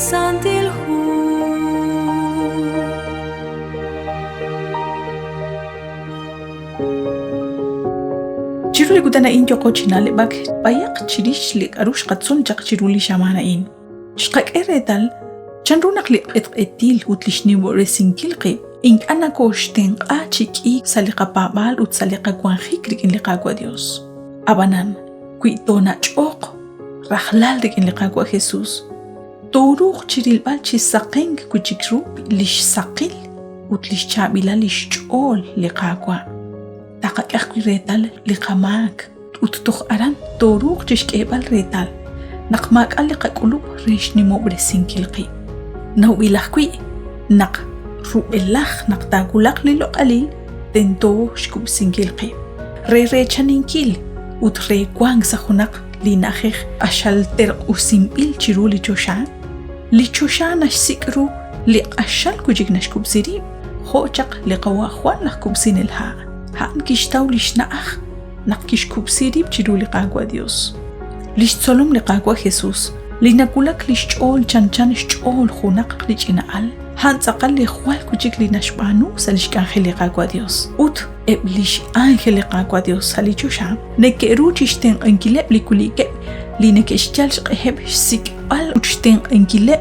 lisantil hu. Chiruli gudana in joko chinale bak bayak chirish lik arush qatsun jak chiruli shamana in. Shqak eredal chanrunak li etil utlishni boresinkil qib. Ink ana koshten qachiki saliqa babal ut saliqa kwanjik rikin liqaqwa Dios. Abanan kuitona ch'oq rahlal rikin liqaqwa Jesus. Toruq chirilbal chisaqeng kuchikru lish saqil ut lish chabila lish ch'ol liqaqwa. Taqaqaqwi retal liqamak ut tuq aran toruq chishkebal retal. Naqmak al liqaqulub rishni mobresinkil qib. Nawilaxkwi naq ru'elaj naqtagulaq lilo qalil tento shkub sinkil qib. Re chaninkil ut re kwang sajunaq linajej ashal ter usimbil chiru lichosha nashsikru li ashal kujik nashkub sirib hochaq liqawahwan naqkub sinilha han kishtaw lishna'aj naqkishkub sirib chiru liqaqwa Dios lishtzolum liqaqwa Jesus linakulak lishch'ol chanchan shch'ol junaq lich'ina'al han tzaqal liqwal kujik linashbanu salishk'anjel liqaqwa Dios ut eblish ángel liqaqwa Dios salichusha nekeru chishten ankileb likulikeb linekeshchal shqeheb sikbal uchten ankileb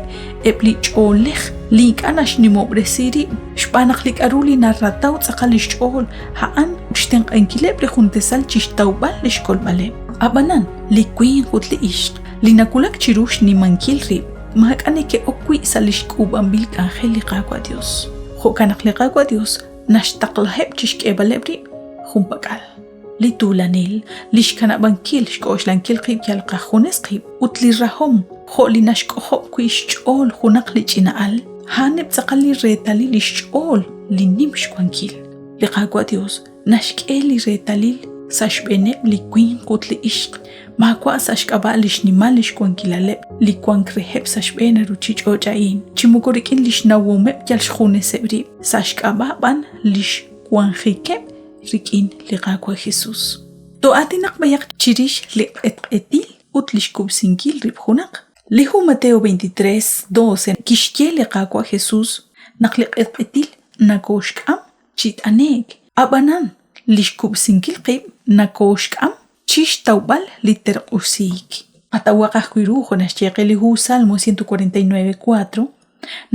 ebli ch'olej link'anash nimobresiri shb'anaq likaruli narrataw tzaqal lishch'ol ha'an uchten ankileb lijuntesal chishtawbal lishkolbaleb abanan likwin qut liishq linakulak chirush nimankil rib mahak'ane ke okwi salishk'ub'an bil k'anjel liqaqwa Dios jo'kanaq liqaqwa Dios nashtaqlajeb chishk'ebaleb rib jumpak'al litulanil lishkana'bankil shk'oxlankil qib yalqajunes qib ut lirahom jo' linashk'ojob kwixch'ol junaq lich'ina'al haneb tzaqal liretali lixch'ol linim shkwankil liqaqwa Dios nashk'el liretalil sashb'eneb likwin qut liishq makwa sashk'aba lishnimal lishkwankilaleb likwankrejeb sashb'ena ruchich'och'ain chimukorikin lishnawomeb yalshjuneseb rib sashk'aba b'an lishkwanjikeb rikin liqaqwa Jesus to'atinaq bayaq chirish liq'etq'etil ut lishkubsinkil rib junaq lihu Mateo 23:12 kishke liqaqwa Jesus naq liq'etq'etil nakoshk'am chit'anek abanan lishkubsinkil qib nakoshk'am chish tawbal literq'usik atawaqaj kwirujo nashcheqe lihu Salmo 149:4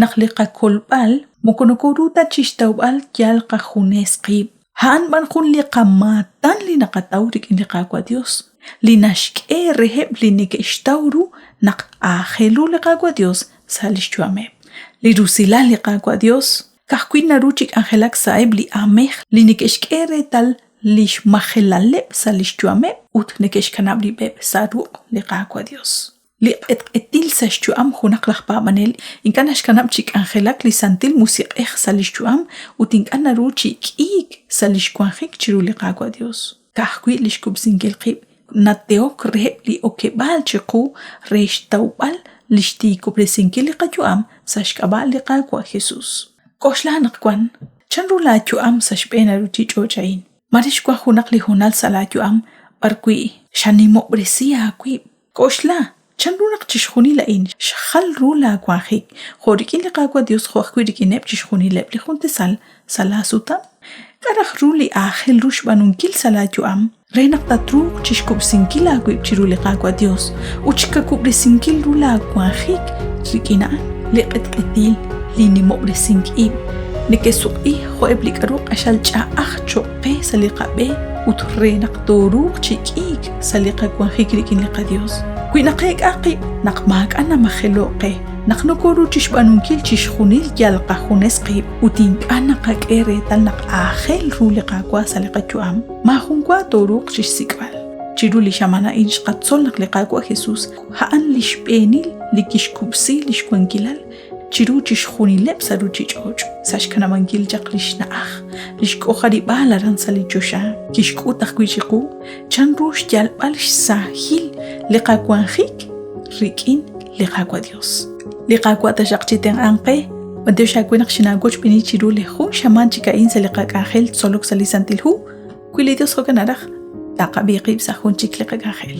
naq liqakolb'al mokonokoruta chish tawbal yalqajunes qib han ban jun liqamatan linaqataw rikin liqaqwa Dios linashk'e reheb linikextawru naq ajelu liqaqwa Dios salishchuameb lirusila liqaqwa Dios kajkwin naruchik angelak saeb li amej linikexk'e retal lish majelaleb salishchuameb ut nekexkanablibeb saruq liqaqwa Dios liq'etq'etil sashchuam junaq lajpamanel inkan ashkanab chik angelak lisantil musiq'ej salishchuam ut inkan naruchi k'ik salishkwanjik chiru liqaqwa Dios kajkwi lishkubsinkil qib nateok reheb li okebal chiqu reshtawbal lishtikubresinkil liqachuam sashk'aba liqaqwa Jesus koxlanaq kwan chanru la chuam sashb'ena ruchich'och'ain marishkwa junaq lijunal salachuam barkwi shanimobresiya kwib koxla chanrunaq chishjunila'in shjal rula kwanjik jorikin liqaqwa Dios jojkwi rikineb chishjunileb lijuntesal salasutam karaj ruli ajel rushb'anunkil salachuam renaq tatruq chishkubsinkil akwib chiru liqaqwa Dios uchkakub'resinkil rula kwanjik rikina'an liq'etq'etil linimobresink'ib nikesuq'ij jo'eb lik'aruq axal ch'a'aj choq'e saliqab'e ut renaq toruq chik'ik saliqakwanjik rikin liqa Dios kwinaqek aqib naq mak'ana majeloqe naq nokoru chishb'anunkil chishjunil yalqajunes qib ut ink'ana qak'e retal naq ajel ru liqaqwa saliqachuam majunkwa toruq chishsik'bal chiru lixamana'in xqatzol naq liqaqwa Jesus ha'an lixb'enil likixkubsi lixkwankilal chiru chishjunileb saruchich'och' sashkanamankil chaq lishna'aj lixk'ojarib'al aran salichosha kixk'utaj kwichiqu chanrux yalb'al xsajil liqakwanjik rik'in liqaqwa Dios liqaqwa taxaqchiten anqe Mateo xakwinaq xinagoch b'ini chiru lejun xaman chika'in saliqak'anjel tsolok salisantil hu kwili Dios jokanaraj taqabiqib sajun chik liqak'anjel